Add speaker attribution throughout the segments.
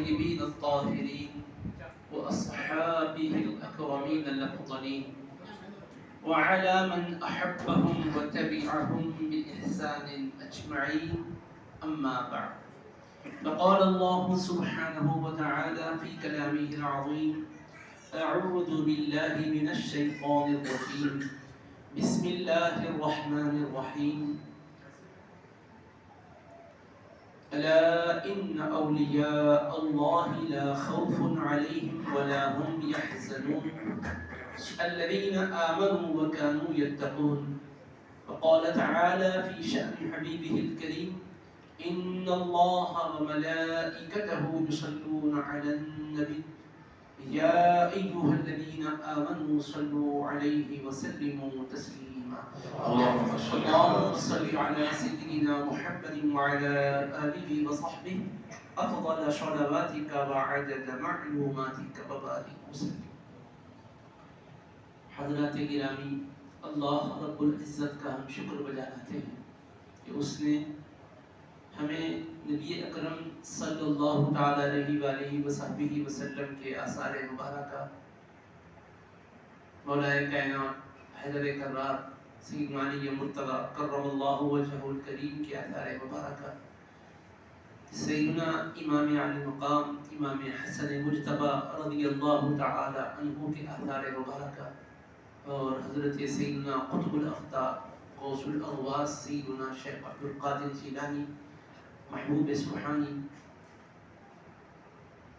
Speaker 1: الطيبين الطاهرين وأصحابه الأكرمين الأفضلين وعلى من أحبهم وتبعهم بإحسان أجمعين. أما بعد، فقال الله سبحانه وتعالى في كلامه العظيم: أعوذ بالله من الشيطان الرجيم، بسم الله الرحمن الرحيم. ألا إن أولياء الله لا خوف عليهم ولا هم يحزنون الذين آمنوا وكانوا يتقون. وقال تعالى في شأن حبيبه الكريم: إن الله وملائكته يصلون على النبي يا أيها الذين آمنوا صلوا عليه وسلموا تسليما. اللهم صل على سيدنا محمد وعلى آله وصحبه أفضل صلواتك وعدد معلوماتك وبارك وسلم. حضرات گرامی، اللہ رب العزت کا ہم شکر بجا لاتے ہیں کہ اس نے ہمیں نبی اکرم صلی اللہ تعالی علیہ وآلہ وصحبہ وسلم کے آثار مبارکہ، مولا کائنات حیدر کرار سیدنا علی مرتضی کرم اللہ وجہہ الکریم کے آثار مبارکہ، سیدنا امام علی مقام امام حسن مجتبی رضی اللہ تعالی عنہ کے آثار مبارکہ، اور حضرت سیدنا قطب الاقطاب غوث الاغواث سیدنا شیخ عبد القادر جیلانی محبوب سبحانی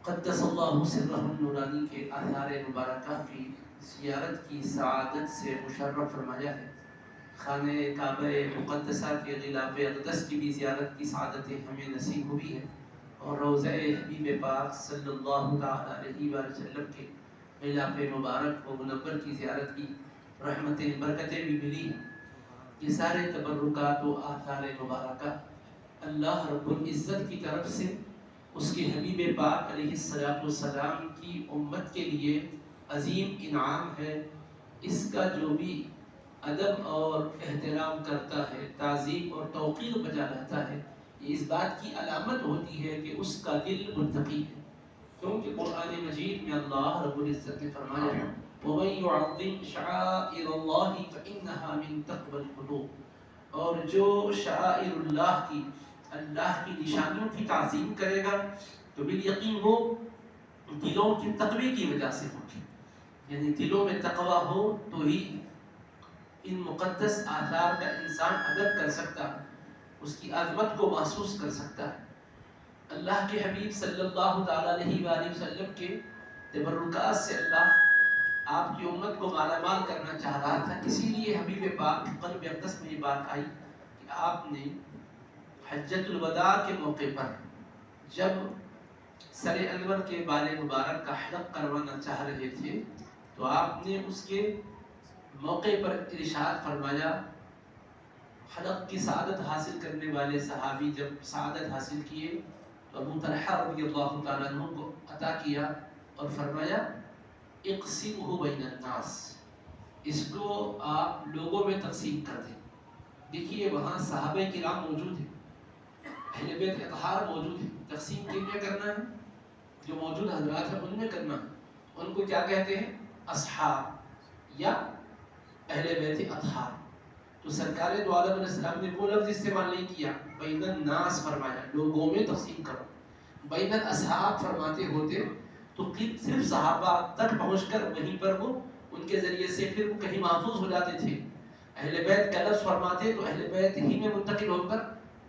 Speaker 1: قدس اللہ سرہ النورانی کے آثار مبارکہ کی زیارت کی سعادت سے مشرف فرمایا ہے۔ خانہ کعبہ مقدسہ کے غلاف اقدس کی بھی زیارت کی سعادتیں ہمیں نصیب ہوئی ہے، اور روضہ حبیب پاک صلی اللہ تعالی علیہ وآلہ وسلم کے غلاف مبارک و منور کی زیارت کی رحمتیں برکتیں بھی ملی ہیں۔ یہ سارے تبرکات و آثار مبارکہ اللہ رب العزت کی طرف سے اس کے حبیب پاک علیہ السلام کی امت کے لیے عظیم انعام ہے۔ اس کا جو بھی ادب اور احترام کرتا ہے، تعظیم اور توقیر بجا لاتا ہے، یہ اس بات کی علامت ہوتی ہے کہ اس کا دل متقی ہے، کیونکہ قرآن مجید میں اللہ رب العزت نے فرمایا ہے: وَمَن يُعَظِّمْ شَعَائِرَ اللَّهِ فَإِنَّهَا مِن تَقْوَى الْقُلُوبِ، اور جو شعائر اللہ کی، اللہ کی نشانیوں کی تعظیم کرے گا تو بالیقین وہ دلوں کی تقوی کی وجہ سے ہوگی، یعنی دلوں میں تقوی ہو تو ہی ان مقدس آثار کا انسان ادب کر سکتا ہے، اس کی عظمت کو محسوس کر سکتا ہے۔ اللہ کے حبیب صلی اللہ تعالی علیہ وآلہ وسلم کے تبرکات سے اللہ آپ کی امت کو مالا مال کرنا چاہ رہا تھا، اسی لیے حبیب پاک قلب اقدس میں یہ بات آئی کہ آپ نے حجۃ الوداع کے موقع پر جب سر انور کے بال مبارک کا حلق کروانا چاہ رہے تھے تو آپ نے اس کے موقع پر ارشاد فرمایا، حلق کی سعادت حاصل کرنے والے صحابی جب سعادت حاصل کیے تو ابو طلحہ رضی اللہ تعالیٰ عنہ کو عطا کیا اور فرمایا: اقسمہ بین الناس، اس کو آپ لوگوں میں تقسیم کر دیں۔ دیکھیے وہاں صحابہ کرام موجود ہیں، اہل بیت اطہار موجود ہیں، تقسیم کن میں کرنا ہے؟ جو موجود حضرات ہیں ان میں کرنا ہے۔ ان کو کیا کہتے ہیں؟ اصحاب یا اہل بیت اطہار۔ تو سرکار دو عالم علیہ السلام نے وہ لفظ استعمال نہیں کیا، بین الناس فرمایا، لوگوں میں تقسیم کرو۔ بین الاصحاب فرماتے ہوتے تو صرف صحابہ تک پہنچ کر وہیں پر وہ ان کے ذریعے سے پھر وہ کہیں محفوظ ہو جاتے تھے۔ اہل بیت کا لفظ فرماتے تو اہل بیت ہی میں منتقل ہو کر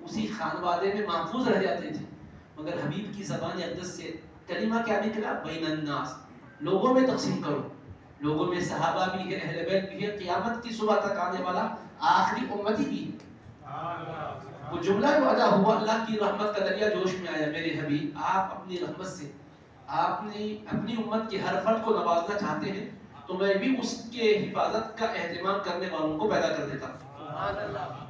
Speaker 1: اسی خانوادے میں محفوظ رہ جاتے تھے، مگر حبیب کی زبان اقدس سے کلمہ کیا نکلا؟ بین الناس، لوگوں میں تقسیم کرو۔ لوگوں میں صحابہ بھی ہے، اہل بیت بھی ہے، قیامت کی صبح تک آنے والا آخری امتی بھی ہے۔ وہ جملہ جو ادا ہوا، اللہ کی رحمت کا دریا جوش میں آیا۔ میرے حبیب، آپ اپنی رحمت سے آپ نے اپنی امت کے ہر فرد کو نوازنا چاہتے ہیں تو میں بھی اس کے حفاظت کا اہتمام کرنے والوں کو پیدا کر دیتا ہوں،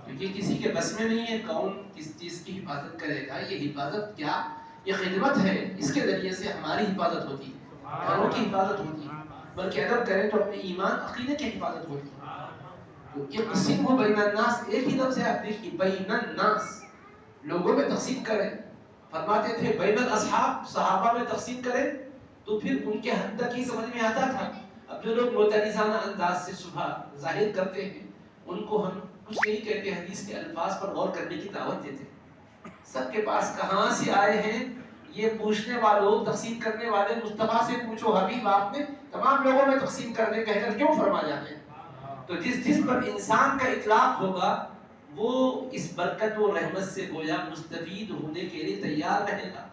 Speaker 1: کیونکہ کسی کے بس میں نہیں ہے کون کس چیز کی حفاظت کرے گا۔ یہ حفاظت کیا، یہ خدمت ہے، اس کے ذریعے سے ہماری حفاظت ہوتی ہے، گھروں کی حفاظت ہوتی ہے، بلکہ اگر کریں تو اپنے ایمان عقیدے کی حفاظت ہوتی ہے۔ تو اقسم بین الناس ایک ہی لفظ ہے، آپ دیکھیے بین الناس، لوگوں میں تقسیم کریں۔ فرماتے تھے بین الاصحاب، صحابہ میں تقسیم کریں تو پھر ان کے حد تک ہی سمجھ میں آتا تھا. اب جو لوگ معترضانہ انداز سے صبح ظاہر کرتے ہیں ان کو ہم کچھ نہیں کہتے، حدیث کے الفاظ پر غور کرنے کی دعوت دیتے ہیں. سب کے پاس کہاں سے آئے ہیں یہ پوچھنے والوں، تقسیم کرنے والے مصطفیٰ سے پوچھو حبیب آپ نے تمام لوگوں میں تقسیم کرنے کہہ کر کیوں فرما جاتے ہیں؟ تو جس پر انسان کا اطلاق ہوگا وہ اس برکت و رحمت سے گویا مستفید ہونے کے لیے تیار رہے گا.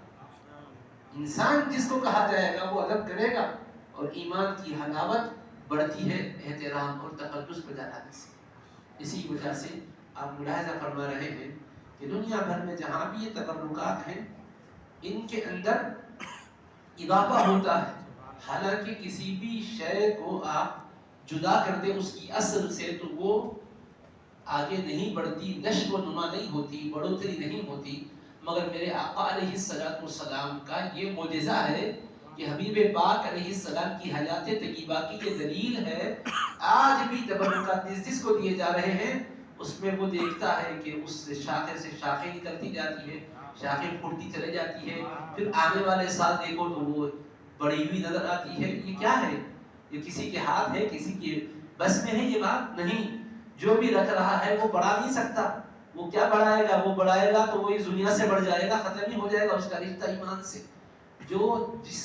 Speaker 1: انسان جس کو کہا جائے گا وہ ادب کرے گا، اور ایمان کی حلاوت بڑھتی ہے احترام اور تقدس پیدا کرنے سے. اسی وجہ سے آپ ملاحظہ فرما رہے ہیں کہ دنیا بھر میں جہاں بھی یہ تبرکات ہیں ان کے اندر اضافہ ہوتا ہے، حالانکہ کسی بھی شے کو آپ جدا کر دیں اس کی اصل سے تو وہ آگے نہیں بڑھتی، نشو و نما نہیں ہوتی، بڑھوتری نہیں ہوتی. مگر میرے آقا علیہ السلام کا یہ معجزہ ہے کہ حبیب پاک علیہ السلام کی حیات طیبہ کی یہ دلیل ہے. آج بھی تبرکات جس کو دیے جا رہے ہیں اس میں وہ دیکھتا ہے کہ اس سے شاخے سے شاخیں نکلتی جاتی ہے، شاخیں پھوٹتی چلی جاتی ہے، پھر آنے والے سال دیکھو تو وہ بڑی ہوئی نظر آتی ہے. یہ کیا ہے؟ یہ کسی کے ہاتھ ہے، کسی کے بس میں ہے یہ بات نہیں. جو بھی رکھ رہا ہے وہ بڑھا نہیں سکتا. وہ کیا بڑھائے گا؟ وہ بڑھائے گا تو وہ اس دنیا سے بڑھ جائے گا، ختم ہی ہو جائے گا اس کا رشتہ ایمان سے. جو جس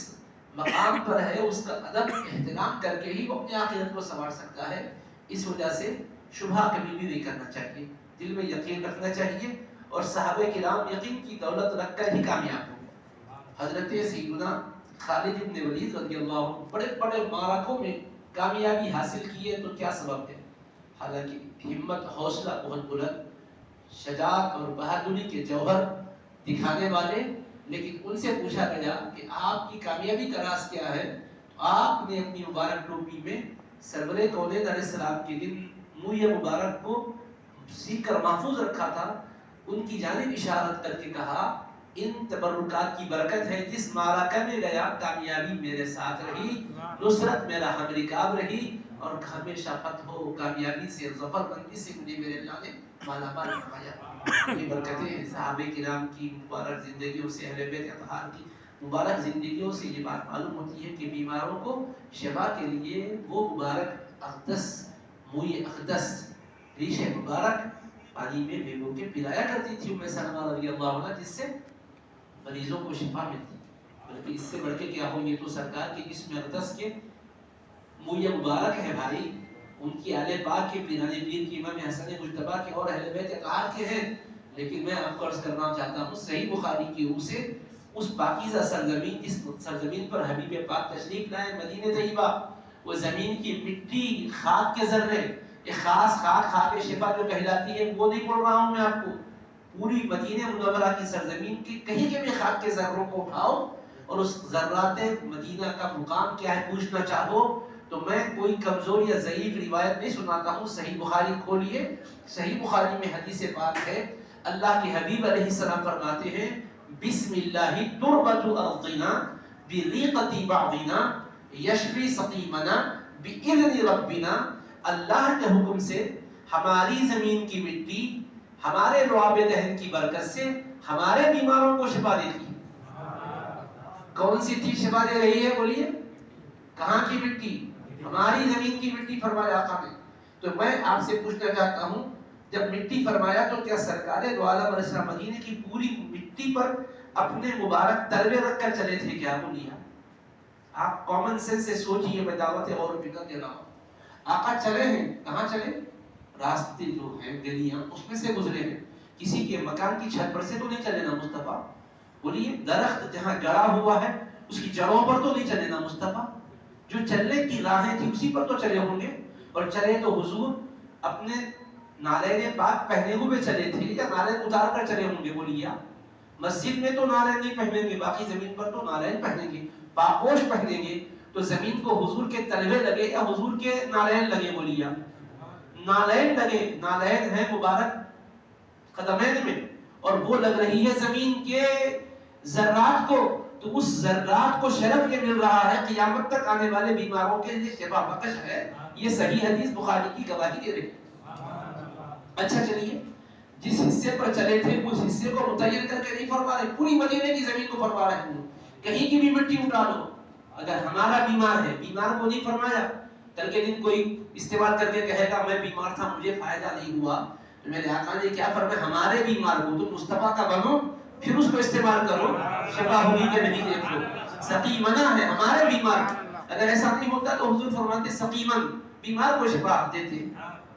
Speaker 1: مقام پر ہے اس کا ادب احترام کر کے ہی وہ اپنی آخرت کو سنوار سکتا ہے. اس وجہ سے شبہ کبھی بھی نہیں کرنا چاہیے، دل میں یقین رکھنا چاہیے، اور صحابہ کرام یقین کی دولت رکھ کر ہی کامیاب ہوئے. حضرت سیدنا خالد بن ولید رضی اللہ عنہ بڑے بڑے معرکوں میں کامیابی حاصل کی ہے. تو کیا سبب ہے؟ حالانکہ ہمت حوصلہ بہت بلند، شجاعت اور بہادری کے جوہر دکھانے والے، لیکن ان سے پوچھا گیا کہ آپ کی کامیابی کا راز کیا ہے؟ تو آپ نے اپنی مبارک ٹوپی میں سرور کونین علیہ السلام کے دن منہ مبارک کو سی کر محفوظ رکھا تھا. ان کی جانب اشارت کر کے کہا ان تبرکات کی برکت ہے، جس معرکہ میں گیا کامیابی میرے ساتھ رہی، نصرت میرا ہم رکاب رہی، اور ہمیشہ فتح و کامیابی سے ظفر بندی سے مجھے میرے اللہ نے مالا مال فرمایا. یہ برکتیں صحابہ کرام کی مبارک زندگیوں سے، اہل بیت اطہار کی مبارک زندگیوں سے یہ بات معلوم ہوتی ہے کہ بیماروں کو شفا کے لیے وہ مبارک اقدس، موئے اقدس، ریش مبارک پانی میں بھگو کے پلایا کرتی تھی ام سلمہ رضی اللہ عنہ، جس سے مریضوں کو شفا ملتی. بلکہ اس سے بڑھ کے کیا ہو، یہ تو سرکار کے جسم اقدس کے موئے مبارک ہے بھائی، ان کی آل پاک کے پیرانے پیر کی امام حسن مجتبیٰ کے اور اہل بیت اطہار کے ہیں. لیکن میں آپ کو عرض کرنا چاہتا ہوں صحیح بخاری کی روح سے اس پاکیزہ سرزمین، جس سرزمین پر حبیب پاک تشریف لائے مدینہ طیبہ، وہ زمین کی مٹی، خاک کے ذرے، ایک خاص خاک خاک شفا جو کہلاتی ہے وہ نہیں بول رہا ہوں میں آپ کو. پوری مدینہ منورہ کی سرزمین کی کہیں کے بھی خاک کے ذروں کو اٹھاؤ اور اس ذرات مدینہ کا مقام کیا ہے پوچھنا چاہو تو میں کوئی کمزور یا ضعیف روایت نہیں سناتا ہوں. صحیح بخاری کھولیے، صحیح بخاری میں حدیث پاک ہے، اللہ کے حبیب علیہ السلام فرماتے ہیں بسم اللہ تربت ارضنا بریقت بعضنا یشفی سقیمنا باذن ربنا. اللہ کے حکم سے ہماری زمین کی مٹی ہمارے لعاب دہن کی برکت سے ہمارے بیماروں کو شفا دیتی ہے. کون سی چیز شفا دے رہی ہے بولیے؟ کہاں کی مٹی؟ ہماری زمین کی مٹی فرمایا آقا نے. تو میں آپ سے پوچھنا چاہتا ہوں جب مٹی فرمایا تو کیا سرکار دو عالم علیہ السلام مدینے کی پوری مٹی پر اپنے مبارک تلوے رکھ کر چلے تھے کیا؟ بولیے آپ کامن سینس سے سوچئے، میں دعوت اور فکر دے رہا ہوں. آقا چلے ہیں، کہاں چلے؟ راستے جو ہیں گلیاں اس میں سے گزرے ہیں، کسی کے مکان کی چھت پر سے تو نہیں چلے نا مصطفیٰ؟ بولیے درخت جہاں گڑا ہوا ہے اس کی جڑوں پر تو نہیں چلے نا مصطفیٰ؟ جو چلنے کی راہیں تھی اسی پر تو چلے ہوں گے. اور چلے تو حضور اپنے نالین پاک پہنے ہوئے چلے تھے یا نالین اتار کر چلے ہوں گے؟ بولیے مسجد میں تو نالین نہیں پہنیں گے، باقی زمین پر تو نالین پہنیں گے، پاپوش پہنیں گے. تو زمین کو حضور کے تلوے لگے یا حضور کے نالین لگے؟ بولیے نالین لگے. نالین ہے مبارک قدمین میں اور وہ لگ رہی ہے زمین کے ذرات کو، تو اس ذرات کو شرف یہ مل رہا ہے قیامت تک آنے والے بیماروں کے لیے شفا بخش ہے. یہ صحیح حدیث بخاری کی گواہی دے رہی ہے. اچھا چلیے، جس حصے پر چلے تھے اس حصے کو متعین کر کے نہیں فرما رہے، پوری مدینے کی زمین کو فرما رہے ہیں، کہیں کی بھی مٹی اٹھا لو۔ اگر ہمارا بیمار ہے، بیمار کو نہیں فرمایا، کل کے دن کوئی استعمال کر کے کہے گا میں بیمار تھا مجھے فائدہ نہیں ہوا، تو میرے آقا نے کیا فرمایا، ہمارے بیمار کو تم مصطفیٰ کا بنو پھر اس کو استعمال کرو، شفا ہوگی کہ نہیں دیکھ لو۔ سقیمنا ہے ہمارے بیمار، اگر ایسا نہیں ہوتا تو حضور فرماتے سقیمن، بیمار کو شفا دیتے،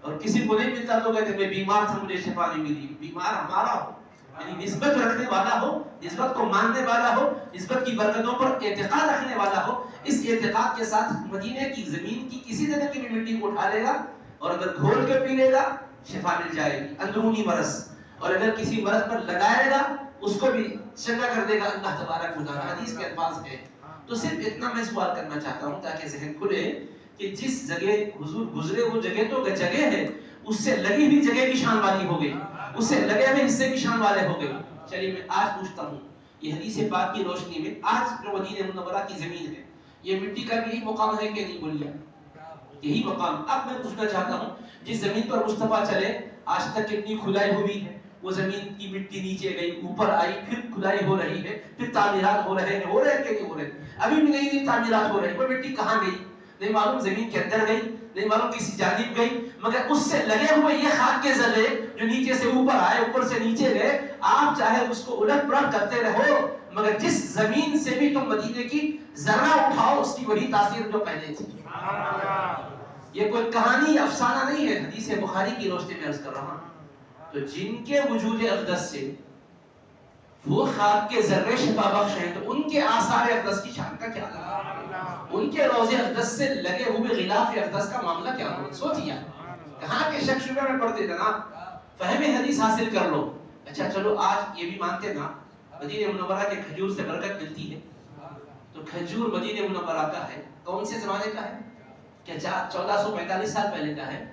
Speaker 1: اور کسی کو نہیں ملتا تو کہتے میں بیمار تھا مجھے شفا نہیں ملی۔ بیمار ہمارا ہو، یعنی نسبت رکھنے والا ہو، نسبت کو ماننے والا ہو، نسبت کی برکتوں پر اعتقاد رکھنے والا ہو، اس اعتقاد کے ساتھ مدینے کی زمین کی کسی جگہ کی بھی مٹی کو اٹھا لے گا اور اگر گھول کے پی لے گا شفا مل جائے گی، اندرونی مرض، اور اگر کسی مرض پر لگائے گا اس کو بھی شفا کر دے گا اللہ تبارک و تعالی۔ حدیث کے الفاظ ہے۔ تو صرف اتنا میں سوال کرنا چاہتا ہوں تاکہ ذہن کھلے کہ جس جگہ حضور گزرے وہ جگہ تو جگہ ہے، اس سے لگی ہوئی جگہ کی شان والی ہو گئی، اس سے لگے ہوئے حصے کی شان والے ہو گئے۔ چلیے میں آج پوچھتا ہوں، یہ حدیث پاک کی روشنی میں آج جو مدینہ منورہ کی زمین ہے، یہ مٹی کا بھی مقام ہے کہ نہیں؟ بولیے یہی مقام۔ اب میں پوچھنا چاہتا ہوں، جس زمین پر مصطفیٰ چلے آج تک کتنی کھدائی ہوئی ہے، وہ زمین کی مٹی نیچے گئی، اوپر آئی، پھر کھدائی ہو رہی ہے، پھر تعمیرات ہو رہے ہیں کہ نہیں ہو رہے؟ ابھی بھی نئی تعمیرات ہو رہی ہے، وہ مٹی کہاں گئی نہیں معلوم، زمین کے اندر گئی نہیں معلوم، کسی جانب گئی، مگر اس سے لگے ہوئے یہ خاک کے ذرے جو نیچے سے اوپر آئے، اوپر سے نیچے گئے، آپ چاہے اس کو الٹ پلٹ کرتے رہو، مگر جس زمین سے بھی تم مدینے کی ذرہ اٹھاؤ اس کی وہی تاثیر جو پہلے تھی۔ یہ کوئی کہانی افسانہ نہیں ہے، حدیث بخاری کی روشنی میں عرض کر رہا ہوں۔ تو جن کے وجود اقدس سے وہ خاک کے ذرے شفا بخش ہیں، تو ان کے آثار اقدس کی شان کا کیا ہوگا؟ ان کے روضے اقدس سے لگے ہوئے غلاف اقدس کا معاملہ کیا ہوگا؟ سوچیے، کہاں کے شک شبہ میں پڑھتے جناب، فہم حدیث حاصل کر لو۔ اچھا چلو آج یہ بھی مانتے نا مدینہ منورہ کے کھجور سے برکت ملتی ہے، تو کھجور مدینہ منورہ کا ہے، کون سے زمانے کا ہے؟ کہ 1445 سال پہلے کا ہے۔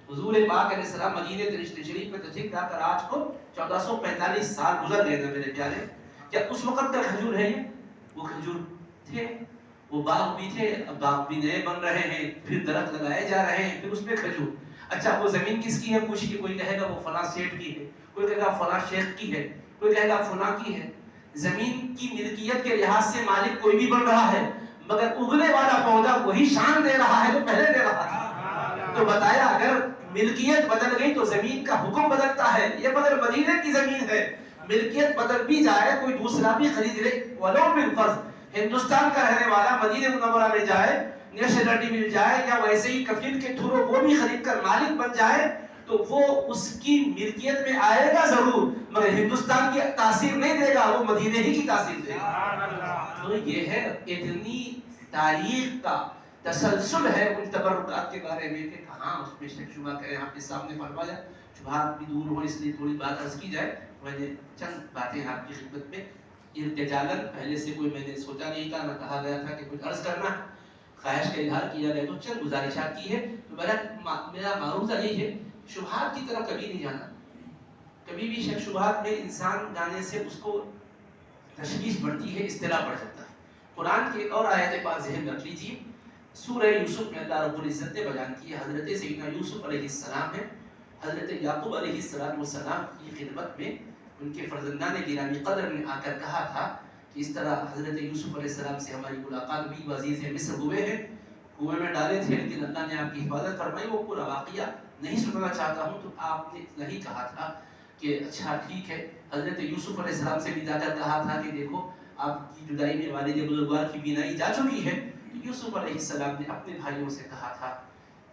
Speaker 1: حضور پاک علیہ السلام مدینہ شریف میں تشریف لا کر آج کو 1445 سال گزر گئے نا میرے پیارے۔ کیا اس وقت کا کھجور ہے یہ؟ وہ کھجور تھے، وہ باغ بھی تھے، اب باغ بھی نئے بن رہے ہیں، پھر درخت لگائے جا رہے ہیں، پھر اس میں کھجور۔ اچھا وہ زمین کس کی ہے پوچھیے، کوئی کہے گا وہ فلاں سیٹ کی ہے، کوئی کہے گا فلاں شیخ کی ہے، کوئی کہے گا فلاں کی ہے۔ زمین کی ملکیت کے لحاظ سے مالک کوئی بھی بن رہا ہے، مگر اگنے والا پودا وہی شان دے رہا ہے جو پہلے دے رہا تھا۔ تو بتایا اگر ملکیت بدل گئی تو زمین کا حکم بدلتا ہے، یہ بدل مدینے کی زمین ہے، ملکیت بدل بھی جائے کوئی دوسرا بھی خرید لے، ولو بالفرض ہندوستان کا رہنے والا مدینہ منورہ میں جائے، نیشنلٹی مل جائے یا ویسے ہی کفیل کے تھرو وہ بھی خرید کر مالک بن جائے، تو وہ اس کی ملکیت میں آئے گا ضرور، مگر ہندوستان کی تاثیر نہیں دے گا، وہ مدینے ہی کی تاثیر دے گا۔ تو یہ ہے اتنی تاریخ کا تسلسل ہے ان تبرکات کے بارے میں کہ کہاں اس میں شک شبہ کریں۔ آپ کے سامنے فرمایا شبہات بھی دور ہو، اس لیے تھوڑی بات عرض کی جائے۔ میں نے چند باتیں آپ کی خدمت میں ارتجالن، پہلے سے کوئی میں نے سوچا نہیں تھا، نہ کہا گیا تھا کہ کچھ عرض کرنا، خواہش کا اظہار کیا گیا تو چند گزارشات کی ہے۔ تو میرا معروضہ یہ ہے، شبہات کی طرف کبھی نہیں جانا، کبھی بھی شک شبہات میں انسان جانے سے اس کو تشویش بڑھتی ہے، اضطراب بڑھ جاتا ہے۔ قرآن کی اور آیت پاک ذہن رکھ لیجیے، سورہ یوسف میں اللہ رب العزت نے بیان کیا، حضرت سیدنا یوسف علیہ السلام ہے، حضرت یعقوب علیہ السلام کی خدمت میں ان کے فرزندان گرامی قدر نے آ کر کہا تھا کہ اس طرح حضرت یوسف علیہ السلام سے ہماری ملاقات بھی، عزیز مصر ہوئے ہیں، کنویں میں ڈالے تھے لیکن اللہ نے آپ کی حفاظت فرمائی۔ وہ پورا واقعہ نہیں سننا چاہتا ہوں، تو آپ نے اتنا ہی کہا تھا کہ اچھا ٹھیک ہے۔ حضرت یوسف علیہ السلام سے بھی جا کر کہا تھا کہ دیکھو آپ کی جدائی میں والد بزرگوار کی بینائی جا چکی ہے۔ یوسف علیہ السلام نے اپنے بھائیوں سے کہا تھا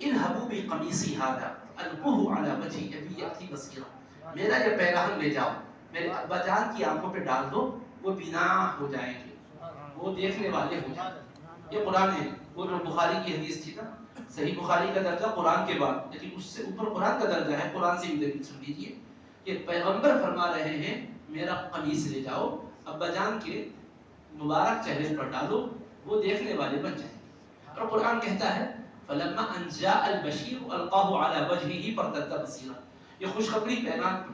Speaker 1: اذهبوا بقمیصی هذا القوه على وجه ابی یأتی بصیرا، میرا یہ پیراہن لے جاؤ، میرے ابا جان کی آنکھوں پہ ڈال دو، وہ بینا ہو جائیں گے، وہ دیکھنے والے ہو جائیں گے۔ یہ قرآن ہے، وہ جو بخاری کی حدیث تھی نا، صحیح بخاری کا درجہ قرآن کے بعد، لیکن اس سے اوپر قرآن کا درجہ ہے، قرآن سے بھی دلیل سن لیجیے کہ پیغمبر فرما رہے ہیں میرا قمیص لے جاؤ، ابا جان کے مبارک چہرے پر ڈالو، وہ دیکھنے والے بن جائیں گے۔ اور قرآن کہتا ہے فلما ان جاء البشیر القاه على وجهه فارتد بصیرا، یہ خوشخبری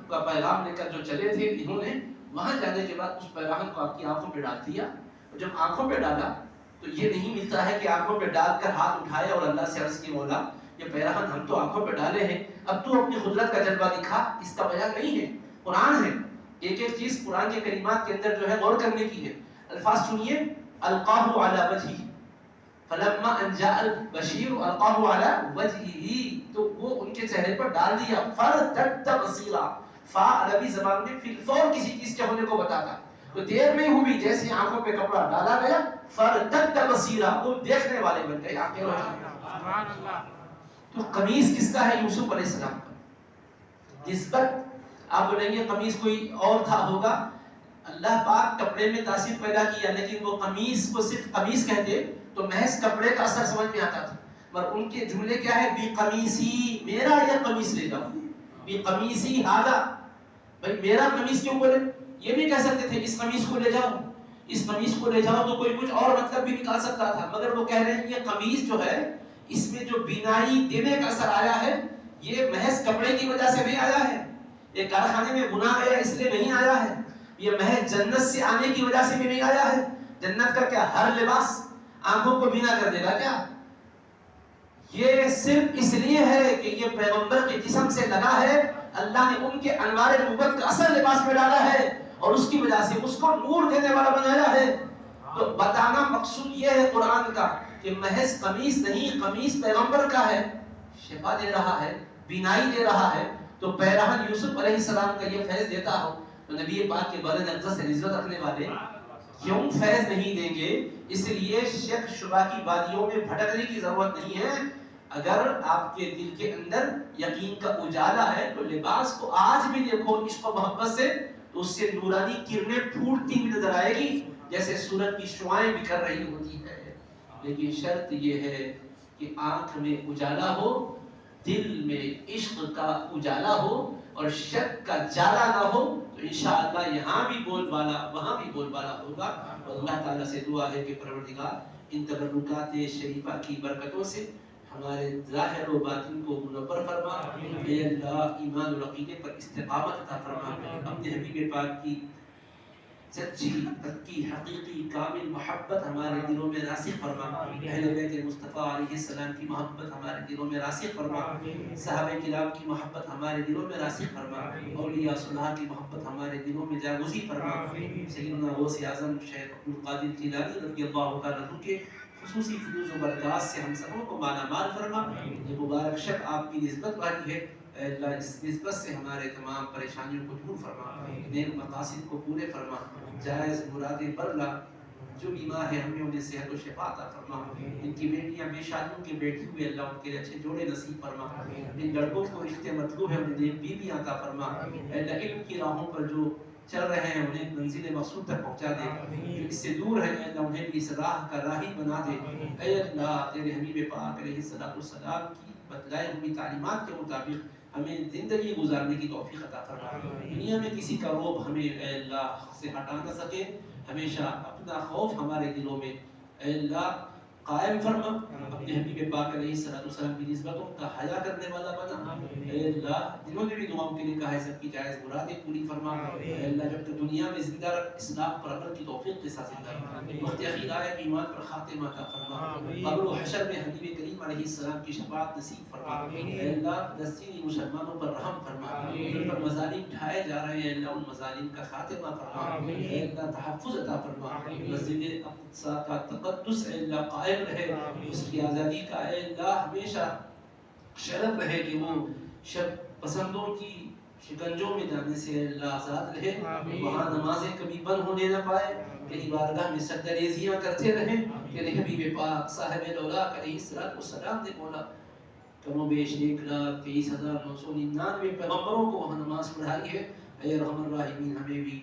Speaker 1: کا پیغام لے کر جو چلے تھے، انہوں نے وہاں جانے کے بعد اس پیغام کو آپ کی آنکھوں پہ ڈال دیا، اور جب آنکھوں پہ ڈالا تو یہ نہیں ملتا ہے کہ آنکھوں پہ ڈال کر ہاتھ اٹھائے اور اللہ سے عرض کی مولا یہ پیراہن ہم تو آنکھوں پہ ڈالے ہیں، اب تو اپنی قدرت کا جلوہ دکھا، اس کا بیان نہیں ہے۔ قرآن ہے، ایک ایک چیز قرآن کے کلمات کے اندر جو ہے غور کرنے کی ہے. الفاظ سنیے، القاہ علی وجہہ، فلما ان جاء البشیر القاہ علی وجہہ، تو وہ ان کے چہرے پر ڈال دیا. فارتد بصیرا، فا عربی زبان میں فی الفور کسی چیز کے ہونے کو بتاتا، تو دیر میں ہوئی جیسے آنکھوں پہ کپڑا ڈالا گیا، فارتد بصیرا، وہ دیکھنے والے بن گئے، آنکھیں روشن. سبحان اللہ. تو قمیص کس کا ہے؟ یوسف علیہ السلام کا. نسبت آپ بولیں گے قمیص کوئی اور تھا ہوگا، اللہ پاک کپڑے میں تاثیر پیدا کیا، لیکن وہ قمیص کو صرف قمیص کہتے تو محض کپڑے کا اثر سمجھ میں آتا تھا. پر ان کے جملے کیا ہے؟ بی قمیصی، میرا یہ قمیص لے جاؤ، بی قمیصی ھذا، بھائی میرا قمیص کیوں بولے؟ یہ بھی کہہ سکتے تھے اس قمیص کو لے جاؤ، اس قمیص کو لے جاؤ، تو کوئی کچھ اور مطلب بھی نکال سکتا تھا. مگر وہ کہہ رہے ہیں یہ قمیص جو ہے اس میں جو بینائی دینے کا اثر آیا ہے یہ محض کپڑے کی وجہ سے نہیں آیا ہے، یہ کارخانے میں بنا گیا اس لیے نہیں آیا ہے، یہ محض جنت سے آنے کی وجہ سے بھی نہیں آیا ہے. جنت کا کیا ہر لباس آنکھوں کو بینا کر دے گا کیا؟ یہ صرف اس لیے ہے کہ یہ پیغمبر کے جسم سے لگا ہے، اللہ نے ان کے انوار نبوت کا اثر لباس میں ڈالا ہے اور اس کی وجہ سے اس کو نور دینے والا بنایا ہے. تو بتانا مقصود یہ ہے قرآن کا کہ محض قمیص نہیں، قمیص پیغمبر کا ہے، شفا دے رہا ہے، بینائی دے رہا ہے. تو پیرہن یوسف علیہ السلام کا یہ فیض دیتا ہو تو نبی پاک کے بارے نقص سے نسبت رکھنے والے کیوں فیض نہیں دیں گے؟ اس لیے شک شبہ کی وادیوں میں بھٹکنے کی ضرورت نہیں ہے. اگر آپ کے دل کے اندر یقین کا اجالا ہے تو لباس کو آج بھی دیکھو عشق و محبت سے، تو اس سے نورانی کرنیں پھوٹتی ہوئی نظر آئے گی جیسے سورج کی شعاعیں بکھر رہی ہوتی ہے. لیکن شرط یہ ہے کہ آنکھ میں اجالا ہو، دل میں عشق کا اجالا ہو اور شک کا جالا نہ ہو، تو انشاءاللہ یہاں بھی بول بالا وہاں بھی بول بالا ہوگا. اللہ تعالیٰ سے دعا ہے کہ پروردگار ان تبرکات شریفہ کی برکتوں سے ہمارے ظاہر و باطن کو منور فرما. اے اللہ ایمان و عقیدے پر استقامت عطا فرما. اپنے حبیب پاک کی سچی پکی حقیقی کامل محبت ہمارے دلوں میں راسخ فرما. اہل بیت مصطفیٰ علیہ السلام کی محبت ہمارے دلوں میں راسخ فرما. صحابہ کرام کی محبت ہمارے دلوں میں راسخ فرما. اولیاء صالحین کی محبت ہمارے دلوں میں جاگزی فرما. سیدنا غوث اعظم شیخ عبدالقادر جیلانی رضی اللہ تعالیٰ عنہ کے خصوصی فیوز و برکات سے ہم سبوں کو مالا مال فرما. یہ مبارک شب آپ کی نسبت والی ہے، اے اللہ اس نسبت سے ہمارے تمام پریشانیوں کو دور فرما، نیک مقاصد کو پورے فرما. جائز مرادیں برلا، جو بیمار ہے ہمیں انہیں صحت و شفا عطا فرما. ان کی بیٹیاں بے شادیوں کے بیٹھی ہوئے اللہ ان کے لیے اچھے جوڑے نصیب فرما. جن لڑکوں کو رشتے مطلوب ہے انہیں نیک بیوی عطا فرما. اے اللہ علم کی راہوں پر جو چل رہے ہیں انہیں منزل مقصود تک پہنچا دے، جو اس سے دور ہیں اللہ انہیں بھی اس راہ کا راہی بنا دے. اے اللہ تیرے حبیب پاک علیہ السلام کی بتلائی ہوئی تعلیمات کے مطابق ہمیں زندگی گزارنے کی توفیق عطا فرما. دنیا میں کسی کا روب ہمیں اے اللہ سے ہٹا نہ سکے. ہمیشہ اپنا خوف ہمارے دلوں میں اے اللہ قائم فرما. اپنے حبیب پاک علیہ السلام کی نسبتوں کا حیا کرنے والا بنا. اے اللہ جنہوں نے بھی دعاؤں کے لیے کہا ہے سب کی جائز مرادیں پوری فرما. اے اللہ جب تک دنیا میں زندہ رکھ، اسلام پر عمل کی توفیق کے ساتھ زندہ رکھ. وقت اخیر آیا کہ ایمان پر خاتمہ عطا فرما. قبر و حشر میں حبیب کریم علیہ السلام کی شفاعت نصیب فرما. اے اللہ فلسطینی مسلمانوں پر رحم فرما. ان پر مظالم ڈھائے جا رہے ہیں اللہ ان مظالم کا خاتمہ فرما. اے اللہ تحفظ عطا فرما. مسجد اقصی کا تقدس اے اللہ قائم رہے، اس کی آزادی کا اے اللہ ہمیشہ شرف رہے کہ وہ شب پسندوں کی شکنجوں میں جانے سے اے اللہ آزاد رہے. وہاں نمازیں کبھی بند ہونے نہ پائے، تیری بارگاہ میں سجدہ کرتے رہیں. تیرے حبیب پاک صاحب الاولاق علیہ السلام نے بولا کم و بیش 1,23,999 پیغمبروں کو وہاں نماز پڑھائی ہے. اے ارحم الراحمین ہمیں بھی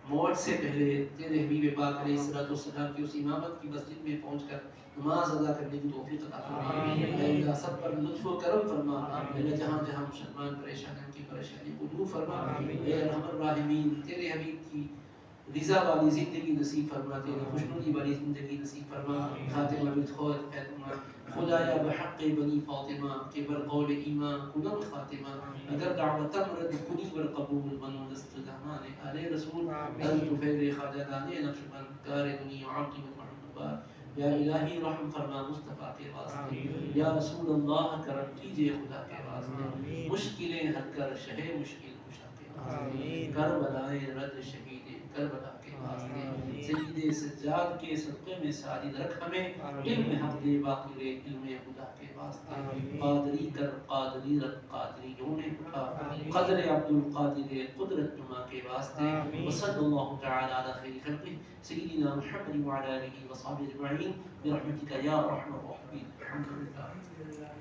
Speaker 1: موت سے پہلے تیرے حبیب پاک علیہ السلام کی اس امامت کی مسجد میں پہنچ کر نماز ادا کرنے کی توفیق عطا فرما. اے اللہ سب پر لطف و کرم فرما. اے اللہ جہاں جہاں مسلمان پریشان ہیں ان کی پریشانی کو دور فرما. اے ارحم الراحمین تیرے حبیب کی رضا والی زندگی نصیب فرما، تیری خوشنودی والی زندگی نصیب فرما. خاتمہ بالخیر خاتمہ خدایا بحق بنی فاطمہ کے برقول ایمان کنم خاتمہ. اگر دعوت مرد کنی والقبول بنو دست دہمان آل رسول انت فیر خاجدان نقش بند کار دنیا عاقبت محمد. یا الہی رحم فرما مصطفیٰ کے واسطے. یا رسول اللہ کرم کیجئے خدا کے واسطے. مشکلیں حل کر شہ مشکل کشا کے
Speaker 2: آمین
Speaker 1: کربلائے رد شہید کربلا کے واسطے
Speaker 2: آمین
Speaker 1: سید سجاد کے صدقے میں سعادت رکھ ہمیں علم حق دے باقی رے علم خدا کے واسطے
Speaker 2: آمین
Speaker 1: قادری کر قادری رکھ قادری یونے کا
Speaker 2: آمین
Speaker 1: قدر عبد القادر قدرت نما کے واسطے
Speaker 2: آمین
Speaker 1: وصلی اللہ تعالی علی خیر خلقہ سیدنا محمد وعلی آلہ وصحبہ اجمعین برحمتک یا ارحم الراحمین الحمد للہ